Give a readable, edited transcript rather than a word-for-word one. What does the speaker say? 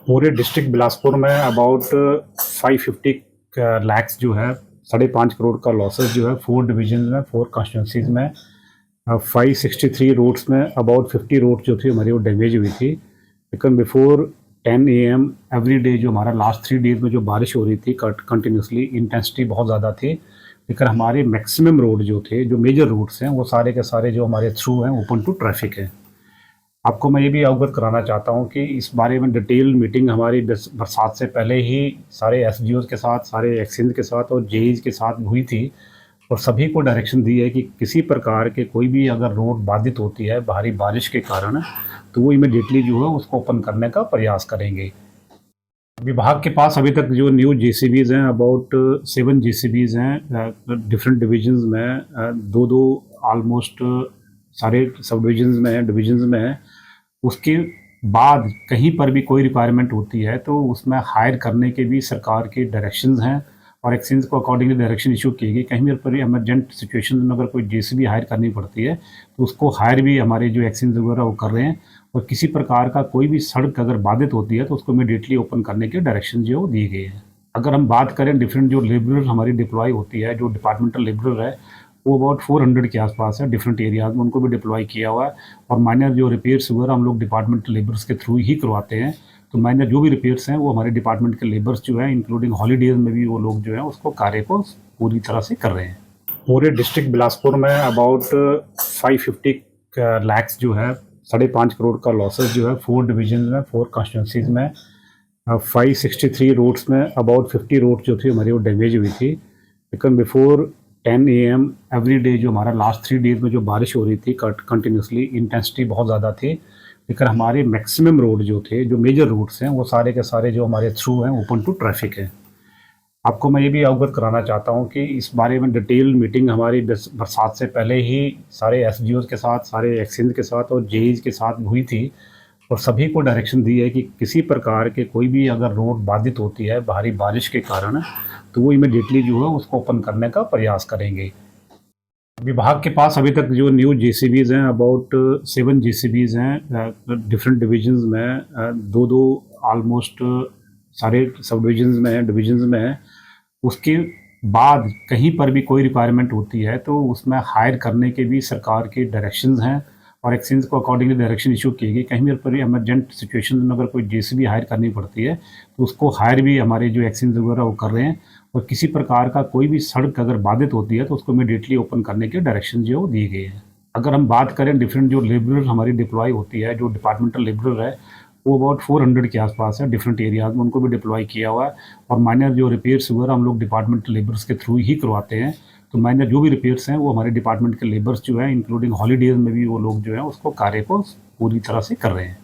पूरे डिस्ट्रिक्ट बिलासपुर में अबाउट 550 लैक्स जो है 5.5 करोड़ का लॉसेस जो है 4 डिवीजन में 4 कॉन्स्टिट्यूंसीज में 563 रोड्स में अबाउट 50 रोड जो थी हमारी वो डैमेज हुई थी। लेकिन बिफोर 10 AM एवरी डे जो हमारा लास्ट 3 डेज में जो बारिश हो रही थी कंटिन्यूसली इंटेंसिटी बहुत ज़्यादा थी, लेकिन हमारे मैक्सिमम रोड जो थे जो मेजर रोड्स हैं वो सारे के सारे जो हमारे थ्रू हैं ओपन टू ट्रैफिक है। आपको मैं ये भी अवगत कराना चाहता हूँ कि इस बारे में डिटेल मीटिंग हमारी बरसात से पहले ही सारे SDOs के साथ, सारे एक्सचेंज के साथ और JEs के साथ हुई थी और सभी को डायरेक्शन दी है कि किसी प्रकार के कोई भी अगर रोड बाधित होती है भारी बारिश के कारण तो वो इमीडिएटली जो है उसको ओपन करने का प्रयास करेंगे। विभाग के पास अभी तक जो न्यू JCBs हैं अबाउट 7 JCBs हैं डिफरेंट डिविजन्स में, दो ऑलमोस्ट सारे सब डिविजन्स में हैं, डिविजन्स में हैं। उसके बाद कहीं पर भी कोई रिक्वायरमेंट होती है तो उसमें हायर करने के भी सरकार के डायरेक्शंस हैं और एक्सचेंज को अकॉर्डिंगली डायरेक्शन इशू की गई। कहीं पर भी इमरजेंट सिचुएशन में अगर कोई JCB हायर करनी पड़ती है तो उसको हायर भी हमारे जो एक्सचेंज वगैरह वो कर रहे हैं और किसी प्रकार का कोई भी सड़क अगर बाधित होती है तो उसको इमीडिएटली ओपन करने के डायरेक्शन जो दिए गए हैं। अगर हम बात करें डिफरेंट जो लेबरर हमारी डिप्लॉय होती है, जो डिपार्टमेंटल लेबरर है वो अबाउट 400 के आसपास है डिफरेंट एरियाज में, उनको भी डिप्लॉय किया हुआ है और माइनर जो रिपेयर्स वगैरह हम लोग डिपार्टमेंटल लेबर्स के थ्रू ही करवाते हैं। तो माइनर जो भी रिपेयर्स हैं वो हमारे डिपार्टमेंट के लेबर्स जो हैं इंक्लूडिंग हॉलीडेज में भी वो लोग जो हैं उसको कार्य को पूरी तरह से कर रहे हैं। पूरे डिस्ट्रिक्ट बिलासपुर में अबाउट 550 लैक्स जो है 5.5 करोड़ का लॉसेस जो है 4 डिवीजन में 4 कॉन्स्टिट्यूंसीज में 563 रोड्स में अबाउट 50 रोड जो थी हमारी वो डैमेज हुई थी। लेकिन बिफोर 10 AM एवरी डे जो हमारा लास्ट 3 डेज में जो बारिश हो रही थी कंटिन्यूसली इंटेंसिटी बहुत ज़्यादा थी, लेकिन हमारे मैक्सिमम रोड जो थे जो मेजर रोड्स हैं वो सारे के सारे जो हमारे थ्रू हैं ओपन टू ट्रैफिक है। आपको मैं ये भी अवगत कराना चाहता हूँ कि इस बारे में डिटेल मीटिंग हमारी बरसात से पहले ही सारे SDOs के साथ, सारे एक्सचेंज के साथ और JEs के साथ हुई थी और सभी को डायरेक्शन दी है कि किसी प्रकार के कोई भी अगर रोड बाधित होती है भारी बारिश के कारण तो वो इमीडिएटली जो है उसको ओपन करने का प्रयास करेंगे। विभाग के पास अभी तक जो न्यू JCBs हैं अबाउट 7 JCBs हैं डिफरेंट डिविजन्स में, दो ऑलमोस्ट सारे सब डिविजन्स में हैं, डिविजन्स में हैं। उसके बाद कहीं पर भी कोई रिक्वायरमेंट होती है तो उसमें हायर करने के भी सरकार के डायरेक्शंस हैं और एक्सचेंज को अकॉर्डिंगली डायरेक्शन इशू की गई। कहीं पर भी इमरजेंट सिचुएशन में अगर कोई JCB हायर करनी पड़ती है तो उसको हायर भी हमारे जो एक्सचेंज वगैरह वो कर रहे हैं और किसी प्रकार का कोई भी सड़क अगर बाधित होती है तो उसको इमीडिएटली ओपन करने के डायरेक्शन जो दिए गए हैं। अगर हम बात करें डिफरेंट जो लेबरर हमारी डिप्लॉय होती है, जो डिपार्टमेंटल लेबरर है वो अबाउट 400 के आसपास है डिफरेंट एरियाज में, उनको भी डिप्लॉय किया हुआ है और माइनर जो रिपेयर्स वगैरह हम लोग डिपार्टमेंटल लेबर्स के थ्रू ही करवाते हैं। तो माइनर जो भी रिपेयर्स हैं वो हमारे डिपार्टमेंट के लेबर्स जो हैं इंक्लूडिंग हॉलीडेज में भी वो लोग जो हैं उसको कार्य को पूरी तरह से कर रहे हैं।